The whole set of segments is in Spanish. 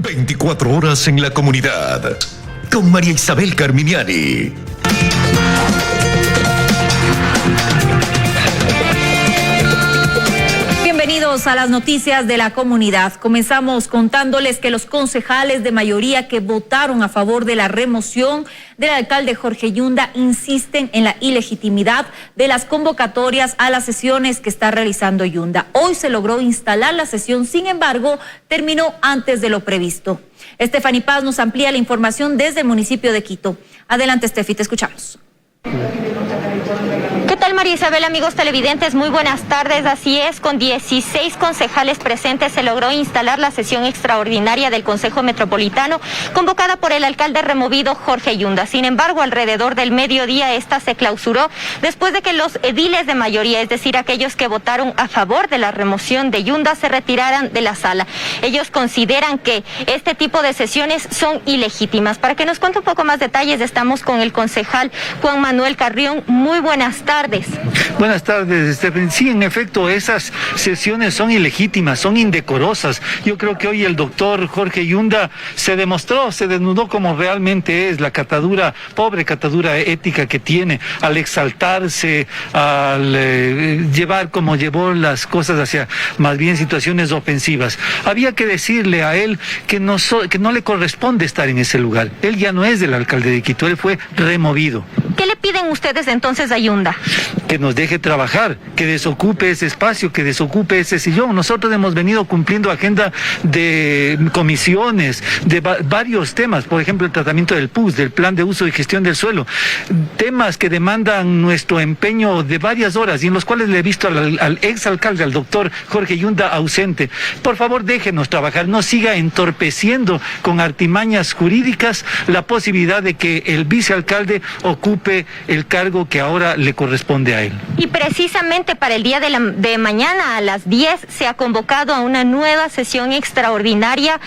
24 horas en la comunidad. Con María Isabel Carminiani. Bienvenidos a las noticias de la comunidad. Comenzamos contándoles que los concejales de mayoría que votaron a favor de la remoción del alcalde Jorge Yunda insisten en la ilegitimidad de las convocatorias a las sesiones que está realizando Yunda. Hoy se logró instalar la sesión, sin embargo, terminó antes de lo previsto. Estefany Paz nos amplía la información desde el municipio de Quito. Adelante, Estefi, te escuchamos. ¿Qué tal, María Isabel, amigos televidentes? Muy buenas tardes. Así es, con 16 concejales presentes se logró instalar la sesión extraordinaria del Consejo Metropolitano convocada por el alcalde removido Jorge Yunda. Sin embargo, alrededor del mediodía esta se clausuró después de que los ediles de mayoría, es decir, aquellos que votaron a favor de la remoción de Yunda, se retiraran de la sala. Ellos consideran que este tipo de sesiones son ilegítimas. Para que nos cuente un poco más detalles, estamos con el concejal Juan Manuel Carrión. Muy buenas tardes. Buenas tardes, Stephen. Sí, en efecto, esas sesiones son ilegítimas, son indecorosas. Yo creo que hoy el doctor Jorge Yunda se desnudó como realmente es, la pobre catadura ética que tiene al exaltarse, al llevar como llevó las cosas hacia más bien situaciones ofensivas. Había que decirle a él que no le corresponde estar en ese lugar. Él ya no es el alcalde de Quito, él fue removido. ¿Qué le piden ustedes entonces a Yunda? Que nos deje trabajar, que desocupe ese espacio, que desocupe ese sillón. Nosotros hemos venido cumpliendo agenda de comisiones, de varios temas, por ejemplo el tratamiento del PUS, del Plan de Uso y Gestión del Suelo, temas que demandan nuestro empeño de varias horas y en los cuales le he visto al exalcalde, al doctor Jorge Yunda ausente. Por favor, déjenos trabajar, no siga entorpeciendo con artimañas jurídicas la posibilidad de que el vicealcalde ocupe el cargo que ahora le corresponde a él. Y precisamente para el día de mañana a las 10 se ha convocado a una nueva sesión extraordinaria.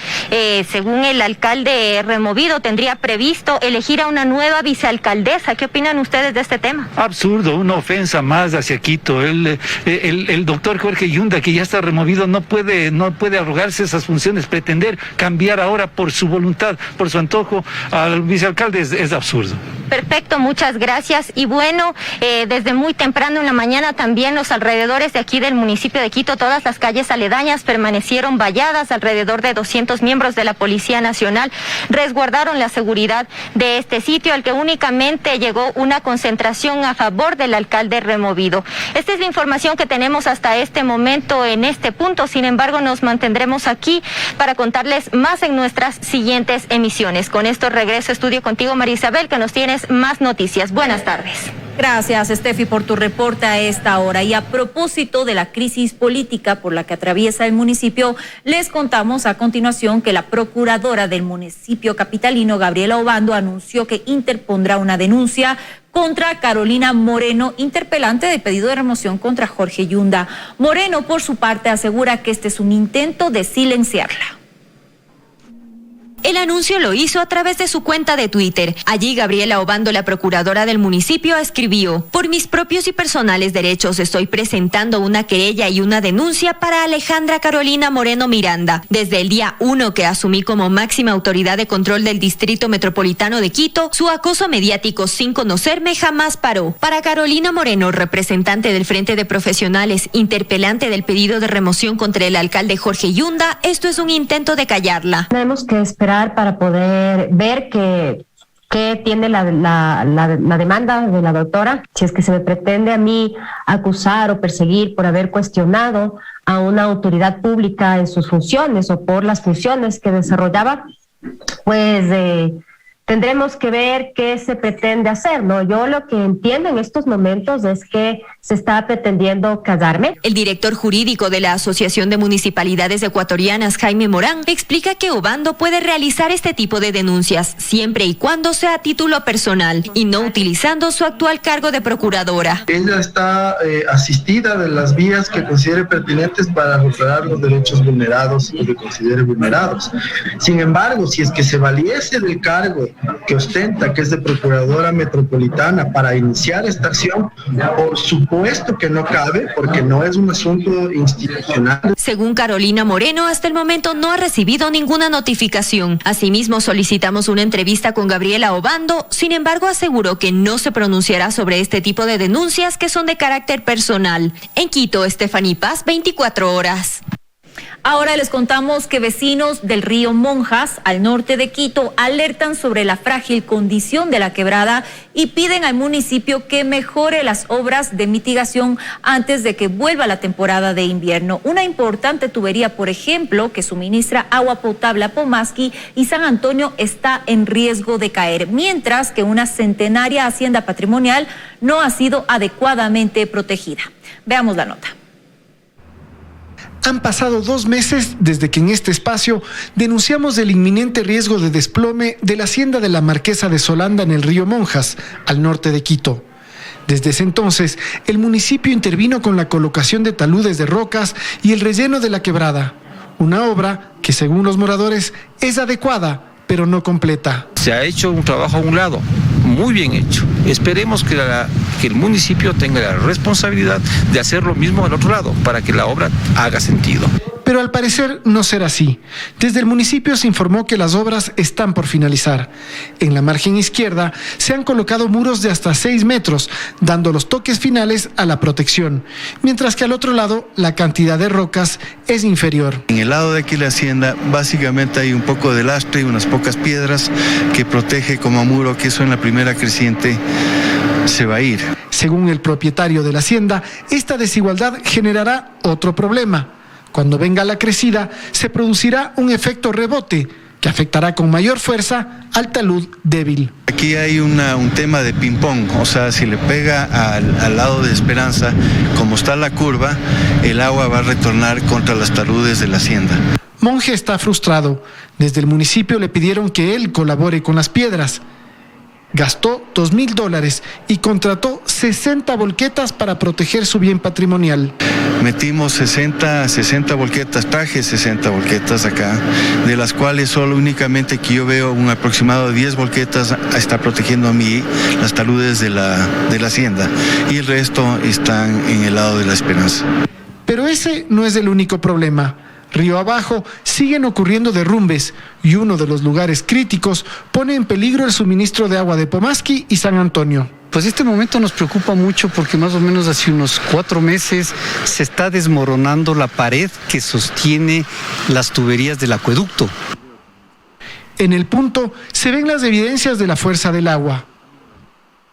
Según el alcalde removido, tendría previsto elegir a una nueva vicealcaldesa. ¿Qué opinan ustedes de este tema? Absurdo, una ofensa más hacia Quito. El doctor Jorge Yunda, que ya está removido, no puede arrogarse esas funciones, pretender cambiar ahora por su voluntad, por su antojo al vicealcalde es absurdo. Perfecto, muchas gracias. Y bueno, desde muy temprano en la mañana también los alrededores de aquí del municipio de Quito, todas las calles aledañas permanecieron valladas. Alrededor de 200 miembros de la Policía Nacional resguardaron la seguridad de este sitio, al que únicamente llegó una concentración a favor del alcalde removido. Esta es la información que tenemos hasta este momento en este punto. Sin embargo, nos mantendremos aquí para contarles más en nuestras siguientes emisiones. Con esto regreso a estudio contigo, María Isabel, que nos tienes más noticias. Buenas tardes. Gracias, Estefi, por tu reporte a esta hora. Y a propósito de la crisis política por la que atraviesa el municipio, les contamos a continuación que la procuradora del municipio capitalino, Gabriela Obando, anunció que interpondrá una denuncia contra Carolina Moreno, interpelante de pedido de remoción contra Jorge Yunda. Moreno, por su parte, asegura que este es un intento de silenciarla. El anuncio lo hizo a través de su cuenta de Twitter. Allí Gabriela Obando, la procuradora del municipio, escribió: por mis propios y personales derechos estoy presentando una querella y una denuncia para Alejandra Carolina Moreno Miranda. Desde el día 1 que asumí como máxima autoridad de control del Distrito Metropolitano de Quito, su acoso mediático sin conocerme jamás paró. Para Carolina Moreno, representante del Frente de Profesionales, interpelante del pedido de remoción contra el alcalde Jorge Yunda, esto es un intento de callarla. Tenemos que esperar para poder ver qué tiene la demanda de la doctora. Si es que se me pretende a mí acusar o perseguir por haber cuestionado a una autoridad pública en sus funciones o por las funciones que desarrollaba, pues tendremos que ver qué se pretende hacer, ¿no? Yo lo que entiendo en estos momentos es que se está pretendiendo callarme. El director jurídico de la Asociación de Municipalidades Ecuatorianas, Jaime Morán, explica que Obando puede realizar este tipo de denuncias siempre y cuando sea a título personal y no utilizando su actual cargo de procuradora. Ella está asistida de las vías que considere pertinentes para reparar los derechos vulnerados y que considere vulnerados. Sin embargo, si es que se valiese del cargo que ostenta, que es de Procuradora Metropolitana, para iniciar esta acción, por supuesto que no cabe, porque no es un asunto institucional. Según Carolina Moreno, hasta el momento no ha recibido ninguna notificación. Asimismo, solicitamos una entrevista con Gabriela Obando, sin embargo, aseguró que no se pronunciará sobre este tipo de denuncias que son de carácter personal. En Quito, Stephanie Paz, 24 horas. Ahora les contamos que vecinos del río Monjas, al norte de Quito, alertan sobre la frágil condición de la quebrada y piden al municipio que mejore las obras de mitigación antes de que vuelva la temporada de invierno. Una importante tubería, por ejemplo, que suministra agua potable a Pomasqui y San Antonio, está en riesgo de caer, mientras que una centenaria hacienda patrimonial no ha sido adecuadamente protegida. Veamos la nota. Han pasado 2 meses desde que en este espacio denunciamos el inminente riesgo de desplome de la hacienda de la Marquesa de Solanda en el río Monjas, al norte de Quito. Desde ese entonces, el municipio intervino con la colocación de taludes de rocas y el relleno de la quebrada, una obra que, según los moradores, es adecuada, pero no completa. Se ha hecho un trabajo a un lado, muy bien hecho. Esperemos que el municipio tenga la responsabilidad de hacer lo mismo al otro lado, para que la obra haga sentido. Pero al parecer no será así. Desde el municipio se informó que las obras están por finalizar. En la margen izquierda se han colocado muros de hasta 6 metros, dando los toques finales a la protección, mientras que al otro lado la cantidad de rocas es inferior. En el lado de aquí la hacienda básicamente hay un poco de lastre y unas pocas piedras que protege como muro, que eso en la primera creciente se va a ir. Según el propietario de la hacienda, esta desigualdad generará otro problema. Cuando venga la crecida, se producirá un efecto rebote que afectará con mayor fuerza al talud débil. Aquí hay un tema de ping-pong, o sea, si le pega al lado de Esperanza, como está la curva, el agua va a retornar contra las taludes de la hacienda. Monje está frustrado. Desde el municipio le pidieron que él colabore con las piedras. Gastó $2,000 y contrató 60 volquetas para proteger su bien patrimonial. Metimos 60 volquetas, traje 60 volquetas acá, de las cuales solo únicamente que yo veo un aproximado de 10 volquetas está protegiendo a mí las taludes de la hacienda, y el resto están en el lado de la Esperanza. Pero ese no es el único problema. Río abajo siguen ocurriendo derrumbes y uno de los lugares críticos pone en peligro el suministro de agua de Pomasqui y San Antonio. Pues este momento nos preocupa mucho porque más o menos hace unos 4 meses se está desmoronando la pared que sostiene las tuberías del acueducto. En el punto se ven las evidencias de la fuerza del agua.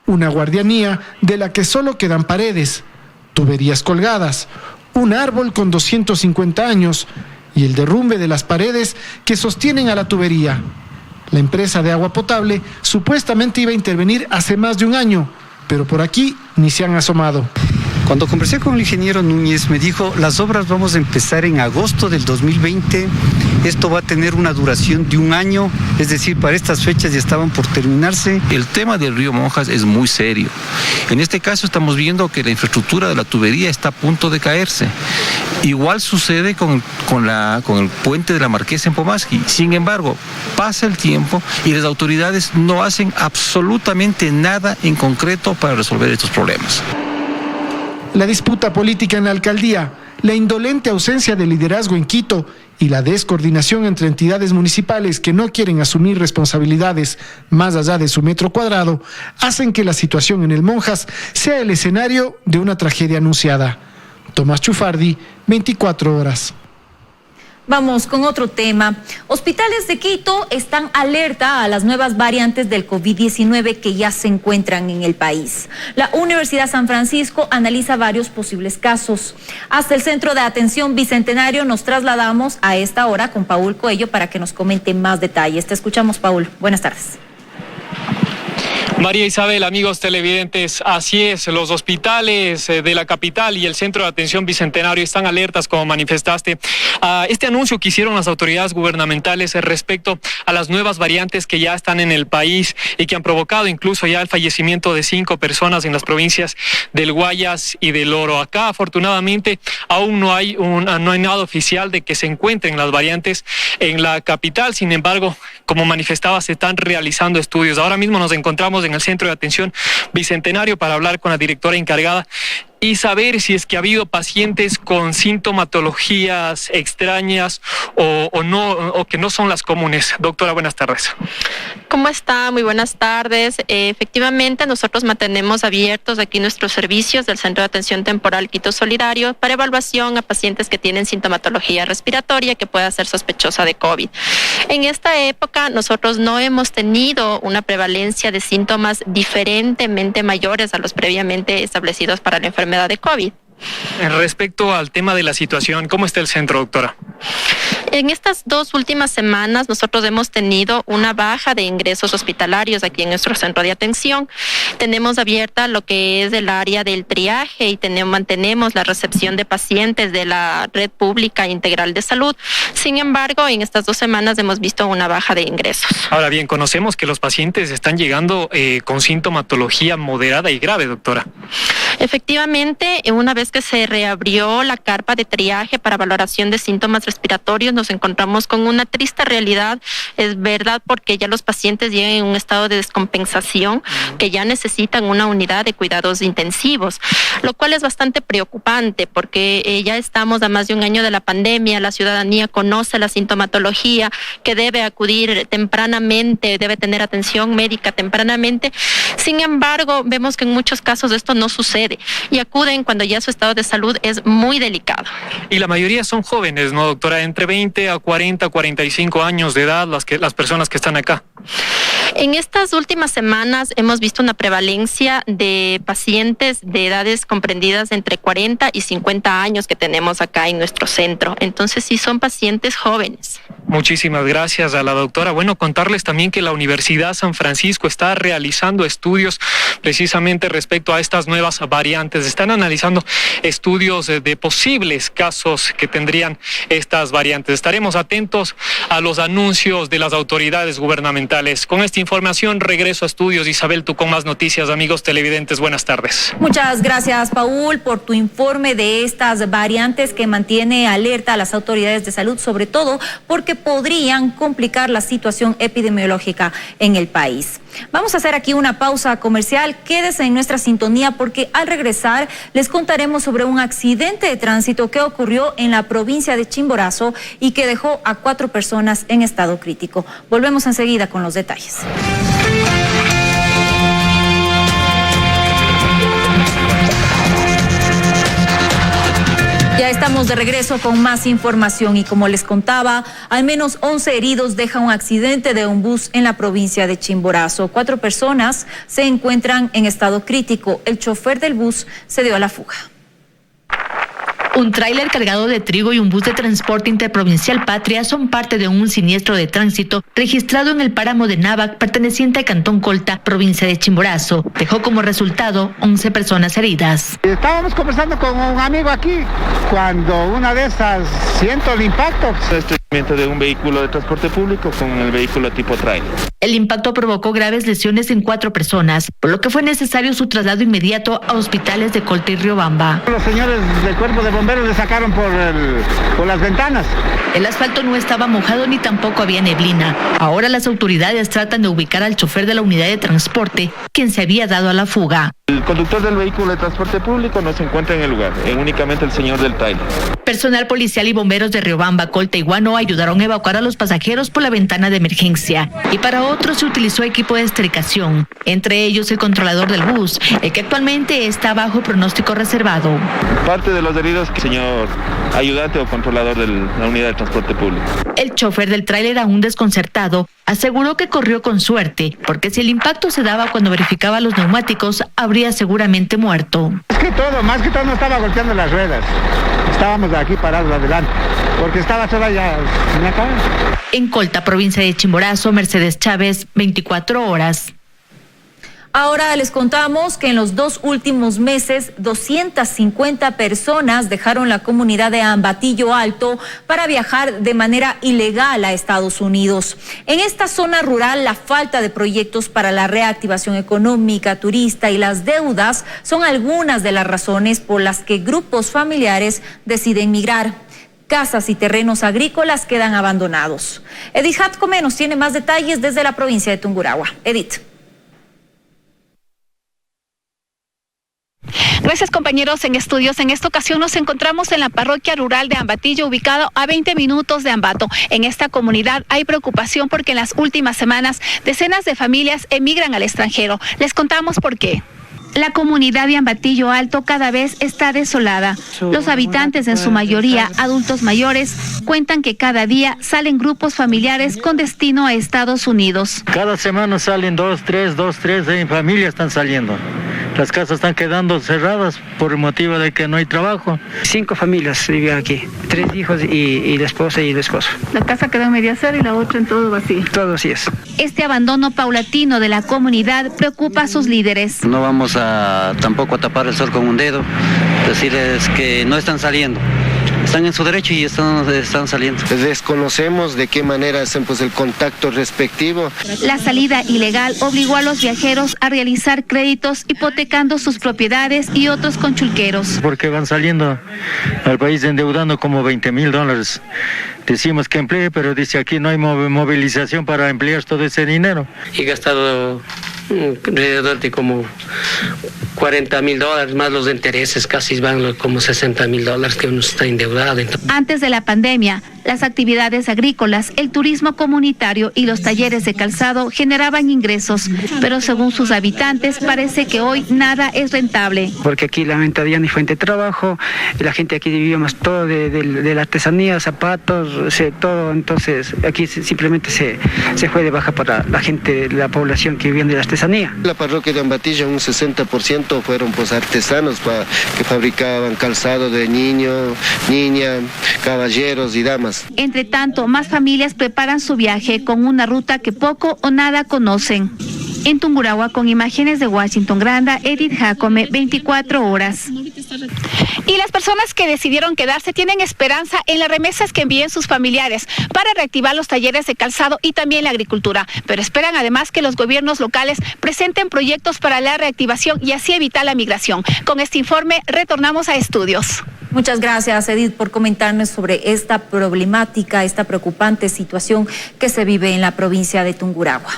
Una guardianía de la que solo quedan paredes, tuberías colgadas, un árbol con 250 años y el derrumbe de las paredes que sostienen a la tubería. La empresa de agua potable supuestamente iba a intervenir hace más de un año, pero por aquí ni se han asomado. Cuando conversé con el ingeniero Núñez me dijo, las obras vamos a empezar en agosto del 2020, esto va a tener una duración de 1 año, es decir, para estas fechas ya estaban por terminarse. El tema del río Monjas es muy serio. En este caso estamos viendo que la infraestructura de la tubería está a punto de caerse. Igual sucede con el puente de la Marquesa en Pomasqui. Sin embargo, pasa el tiempo y las autoridades no hacen absolutamente nada en concreto para resolver estos problemas. La disputa política en la alcaldía, la indolente ausencia de liderazgo en Quito y la descoordinación entre entidades municipales que no quieren asumir responsabilidades más allá de su metro cuadrado hacen que la situación en el Monjas sea el escenario de una tragedia anunciada. Tomás Chufardi, 24 horas. Vamos con otro tema. Hospitales de Quito están alerta a las nuevas variantes del COVID-19 que ya se encuentran en el país. La Universidad San Francisco analiza varios posibles casos. Hasta el Centro de Atención Bicentenario nos trasladamos a esta hora con Paul Coello para que nos comente más detalles. Te escuchamos, Paul. Buenas tardes. María Isabel, amigos televidentes, así es, los hospitales de la capital y el Centro de Atención Bicentenario están alertas, como manifestaste, a este anuncio que hicieron las autoridades gubernamentales respecto a las nuevas variantes que ya están en el país y que han provocado incluso ya el fallecimiento de 5 personas en las provincias del Guayas y del Oro. Acá, afortunadamente, aún no hay nada oficial de que se encuentren las variantes en la capital. Sin embargo, como manifestaba, se están realizando estudios. Ahora mismo nos encontramos en el Centro de Atención Bicentenario para hablar con la directora encargada y saber si es que ha habido pacientes con sintomatologías extrañas o no, o que no son las comunes. Doctora, buenas tardes. ¿Cómo está? Muy buenas tardes. Efectivamente, nosotros mantenemos abiertos aquí nuestros servicios del Centro de Atención Temporal Quito Solidario para evaluación a pacientes que tienen sintomatología respiratoria que pueda ser sospechosa de COVID. En esta época, nosotros no hemos tenido una prevalencia de síntomas diferentemente mayores a los previamente establecidos para la enfermedad de COVID. Respecto al tema de la situación, ¿cómo está el centro, doctora? En estas 2 últimas semanas nosotros hemos tenido una baja de ingresos hospitalarios aquí en nuestro centro de atención. Tenemos abierta lo que es el área del triaje y mantenemos la recepción de pacientes de la red pública integral de salud. Sin embargo, en estas 2 semanas hemos visto una baja de ingresos. Ahora bien, conocemos que los pacientes están llegando con sintomatología moderada y grave, doctora. Efectivamente, una vez que se reabrió la carpa de triaje para valoración de síntomas respiratorios, nos encontramos con una triste realidad. Es verdad, porque ya los pacientes llegan en un estado de descompensación que ya necesitan una unidad de cuidados intensivos, lo cual es bastante preocupante porque ya estamos a más de un año de la pandemia. La ciudadanía conoce la sintomatología, que debe acudir tempranamente, debe tener atención médica tempranamente. Sin embargo, vemos que en muchos casos esto no sucede y acuden cuando ya su estado de salud es muy delicado. Y la mayoría son jóvenes, ¿no, doctora? Entre 20 a 40, 45 años de edad, las personas que están acá. En estas últimas semanas hemos visto una prevalencia de pacientes de edades comprendidas entre 40 y 50 años que tenemos acá en nuestro centro. Entonces sí son pacientes jóvenes. Muchísimas gracias a la doctora. Bueno, contarles también que la Universidad San Francisco está realizando estudios precisamente respecto a estas nuevas variantes. Están analizando estudios de posibles casos que tendrían estas variantes. Estaremos atentos a los anuncios de las autoridades gubernamentales. Con esta información regreso a estudios. Isabel, tú con más noticias. Amigos televidentes, buenas tardes. Muchas gracias, Paul, por tu informe de estas variantes que mantiene alerta a las autoridades de salud, sobre todo porque podrían complicar la situación epidemiológica en el país. Vamos a hacer aquí una pausa comercial. Quédese en nuestra sintonía porque al regresar les contaremos sobre un accidente de tránsito que ocurrió en la provincia de Chimborazo y que dejó a 4 personas en estado crítico. Volvemos enseguida con los detalles. Ya estamos de regreso con más información y como les contaba, al menos 11 heridos deja un accidente de un bus en la provincia de Chimborazo. 4 personas se encuentran en estado crítico. El chofer del bus se dio a la fuga. Un tráiler cargado de trigo y un bus de transporte interprovincial Patria son parte de un siniestro de tránsito registrado en el páramo de Návac, perteneciente al Cantón Colta, provincia de Chimborazo. Dejó como resultado 11 personas heridas. Estábamos conversando con un amigo aquí cuando una de esas siento el impacto. De un vehículo de transporte público con el vehículo tipo tráiler. El impacto provocó graves lesiones en 4 personas, por lo que fue necesario su traslado inmediato a hospitales de Colta y Riobamba. Los señores del cuerpo de bomberos le sacaron por las ventanas. El asfalto no estaba mojado ni tampoco había neblina. Ahora las autoridades tratan de ubicar al chofer de la unidad de transporte, quien se había dado a la fuga. El conductor del vehículo de transporte público no se encuentra en el lugar, únicamente el señor del tráiler. Personal policial y bomberos de Riobamba, Colta y Guano ayudaron a evacuar a los pasajeros por la ventana de emergencia. Y para otros se utilizó equipo de esterilización, entre ellos el controlador del bus, el que actualmente está bajo pronóstico reservado. Parte de los heridos, señor ayudante o controlador de la unidad de transporte público. El chofer del tráiler, aún desconcertado, aseguró que corrió con suerte, porque si el impacto se daba cuando verificaba los neumáticos, habría seguramente muerto. Más que todo no estaba golpeando las ruedas. Estábamos aquí parados adelante, porque estaba sola ya en la cara. En Colta, provincia de Chimborazo, Mercedes Chávez, 24 horas. Ahora les contamos que en los 2 últimos meses 250 personas dejaron la comunidad de Ambatillo Alto para viajar de manera ilegal a Estados Unidos. En esta zona rural, la falta de proyectos para la reactivación económica, turista y las deudas son algunas de las razones por las que grupos familiares deciden migrar. Casas y terrenos agrícolas quedan abandonados. Edith Jacome nos tiene más detalles desde la provincia de Tungurahua. Edith. Gracias, compañeros en estudios. En esta ocasión nos encontramos en la parroquia rural de Ambatillo, ubicado a 20 minutos de Ambato. En esta comunidad hay preocupación porque en las últimas semanas decenas de familias emigran al extranjero. Les contamos por qué. La comunidad de Ambatillo Alto cada vez está desolada. Los habitantes, en su mayoría adultos mayores, cuentan que cada día salen grupos familiares con destino a Estados Unidos. Cada semana salen 2, 3 familias están saliendo. Las casas están quedando cerradas por el motivo de que no hay trabajo. 5 familias viven aquí, 3 hijos y la esposa y el esposo. La casa quedó en media cera y la otra en todo vacío. Todo así es. Este abandono paulatino de la comunidad preocupa a sus líderes. No vamos tampoco a tapar el sol con un dedo, decirles que no están saliendo. Están en su derecho y están saliendo. Desconocemos de qué manera hacen el contacto respectivo. La salida ilegal obligó a los viajeros a realizar créditos hipotecando sus propiedades y otros con chulqueros. Porque van saliendo al país endeudando como $20,000. Decimos que emplee, pero dice aquí no hay movilización para emplear todo ese dinero. He gastado alrededor de como $40,000 más los intereses, casi van como $60,000 que uno está endeudado. Antes de la pandemia, las actividades agrícolas, el turismo comunitario y los talleres de calzado generaban ingresos, pero según sus habitantes parece que hoy nada es rentable. Porque aquí lamentablemente no hay fuente de trabajo, la gente aquí vivíamos todo de la artesanía, zapatos, todo, entonces aquí simplemente se fue de baja para la gente, la población que vivía de la artesanía. La parroquia de Ambatillo, un 60% fueron artesanos que fabricaban calzado de niño, niña, caballeros y damas. Entre tanto, más familias preparan su viaje con una ruta que poco o nada conocen. En Tungurahua, con imágenes de Washington Granda, Edith Jacome, 24 horas. Y las personas que decidieron quedarse tienen esperanza en las remesas que envíen sus familiares para reactivar los talleres de calzado y también la agricultura. Pero esperan además que los gobiernos locales presenten proyectos para la reactivación y así evitar la migración. Con este informe retornamos a estudios. Muchas gracias, Edith, por comentarnos sobre esta problemática, esta preocupante situación que se vive en la provincia de Tungurahua.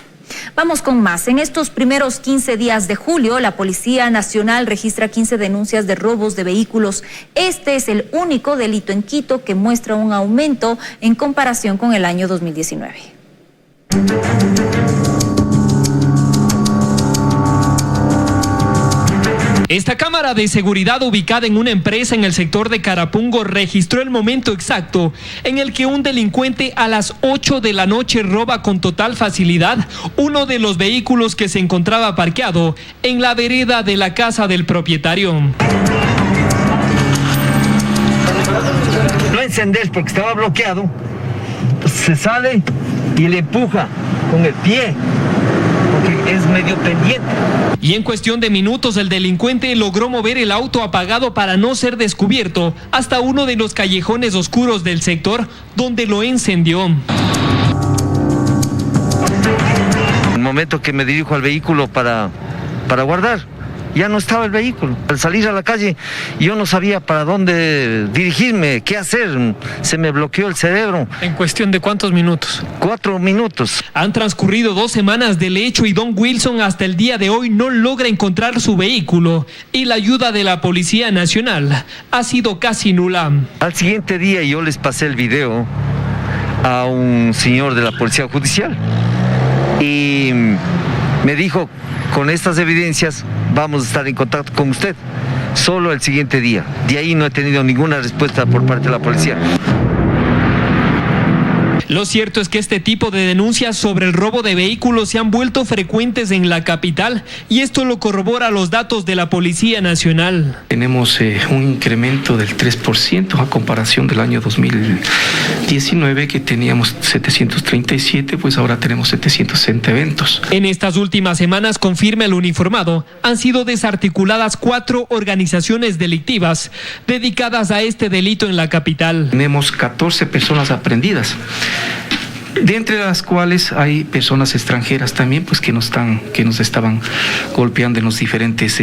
Vamos con más. En estos primeros 15 días de julio, la Policía Nacional registra 15 denuncias de robos de vehículos. Este es el único delito en Quito que muestra un aumento en comparación con el año 2019. Esta cámara de seguridad ubicada en una empresa en el sector de Carapungo registró el momento exacto en el que un delincuente a las 8 de la noche roba con total facilidad uno de los vehículos que se encontraba parqueado en la vereda de la casa del propietario. No encender porque estaba bloqueado, se sale y le empuja con el pie, porque es medio pendiente. Y en cuestión de minutos el delincuente logró mover el auto apagado para no ser descubierto hasta uno de los callejones oscuros del sector, donde lo encendió. El momento que me dirijo al vehículo para guardar, ya no estaba el vehículo. Al salir a la calle yo no sabía para dónde dirigirme, qué hacer, se me bloqueó el cerebro. ¿En cuestión de cuántos minutos? 4 minutos. Han transcurrido 2 semanas del hecho y don Wilson hasta el día de hoy no logra encontrar su vehículo y la ayuda de la Policía Nacional ha sido casi nula. Al siguiente día yo les pasé el video a un señor de la Policía Judicial y me dijo: con estas evidencias vamos a estar en contacto con usted. Solo el siguiente día. De ahí no he tenido ninguna respuesta por parte de la policía. Lo cierto es que este tipo de denuncias sobre el robo de vehículos se han vuelto frecuentes en la capital y esto lo corrobora los datos de la Policía Nacional. Tenemos un incremento del 3% a comparación del año 2019 que teníamos 737, pues ahora tenemos 760 eventos. En estas últimas semanas, confirma el uniformado, han sido desarticuladas 4 organizaciones delictivas dedicadas a este delito en la capital. Tenemos 14 personas aprehendidas, de entre las cuales hay personas extranjeras también, pues que nos estaban golpeando en los diferentes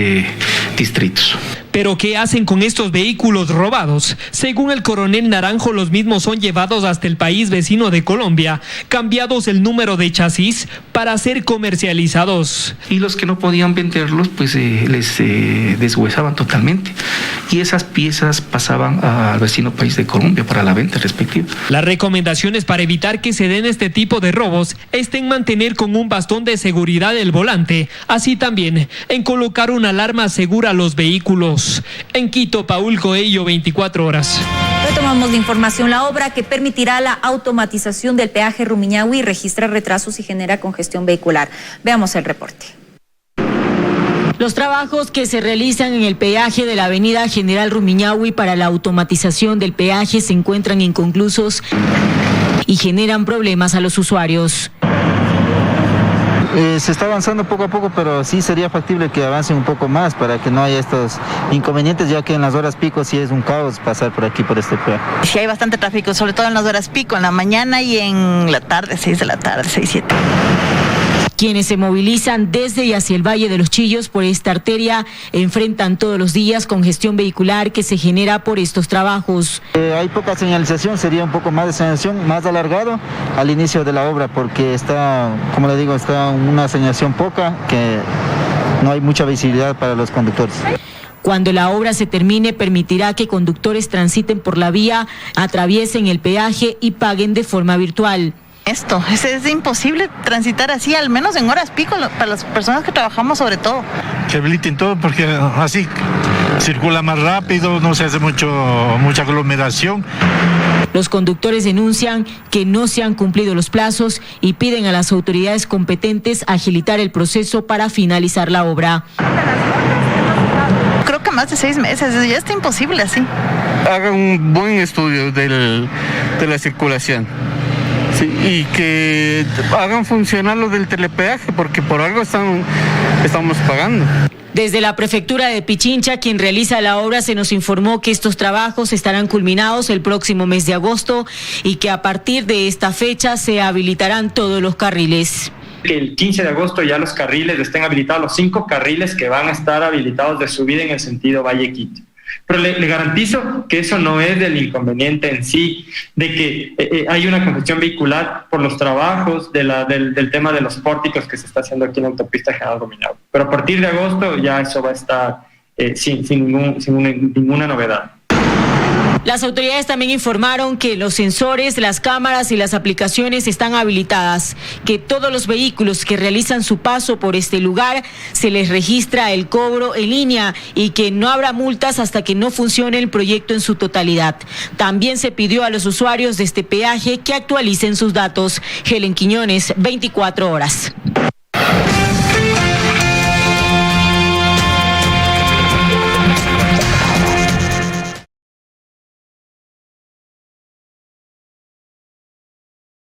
distritos. ¿Pero qué hacen con estos vehículos robados? Según el coronel Naranjo, los mismos son llevados hasta el país vecino de Colombia, cambiados el número de chasis para ser comercializados. Y los que no podían venderlos, pues les deshuesaban totalmente. Y esas piezas pasaban al vecino país de Colombia para la venta respectiva. Las recomendaciones para evitar que se den este tipo de robos estén en mantener con un bastón de seguridad el volante, así también en colocar una alarma segura a los vehículos. En Quito, Paul Coello, 24 horas. Retomamos la información. La obra que permitirá la automatización del peaje Rumiñahui registra retrasos y genera congestión vehicular. Veamos el reporte. Los trabajos que se realizan en el peaje de la avenida General Rumiñahui para la automatización del peaje se encuentran inconclusos y generan problemas a los usuarios. Se está avanzando poco a poco, pero sí sería factible que avancen un poco más para que no haya estos inconvenientes, ya que en las horas pico sí es un caos pasar por aquí, por este peaje. Sí hay bastante tráfico, sobre todo en las horas pico, en la mañana y en la tarde, 6 de la tarde, 6, 7. Quienes se movilizan desde y hacia el Valle de los Chillos por esta arteria enfrentan todos los días congestión vehicular que se genera por estos trabajos. Hay poca señalización, sería un poco más de señalización, más alargado al inicio de la obra, porque está, como le digo, está una señalización poca, que no hay mucha visibilidad para los conductores. Cuando la obra se termine, permitirá que conductores transiten por la vía, atraviesen el peaje y paguen de forma virtual. Es imposible transitar así, al menos en horas pico, para las personas que trabajamos sobre todo. Que habiliten todo porque así circula más rápido, no se hace mucha aglomeración. Los conductores denuncian que no se han cumplido los plazos y piden a las autoridades competentes agilitar el proceso para finalizar la obra. Creo que más de 6 meses, ya está imposible así. Hagan un buen estudio de la circulación. Sí, y que hagan funcionar lo del telepeaje, porque por algo estamos pagando. Desde la prefectura de Pichincha, quien realiza la obra, se nos informó que estos trabajos estarán culminados el próximo mes de agosto y que a partir de esta fecha se habilitarán todos los carriles. Que el 15 de agosto ya los carriles estén habilitados, los 5 carriles que van a estar habilitados de subida en el sentido Valle-Quito. Pero le garantizo que eso no es del inconveniente en sí, de que hay una congestión vehicular por los trabajos del tema de los pórticos que se está haciendo aquí en la autopista General Rumiñahui. Pero a partir de agosto ya eso va a estar sin ninguna novedad. Las autoridades también informaron que los sensores, las cámaras y las aplicaciones están habilitadas, que todos los vehículos que realizan su paso por este lugar se les registra el cobro en línea y que no habrá multas hasta que no funcione el proyecto en su totalidad. También se pidió a los usuarios de este peaje que actualicen sus datos. Helen Quiñones, 24 horas.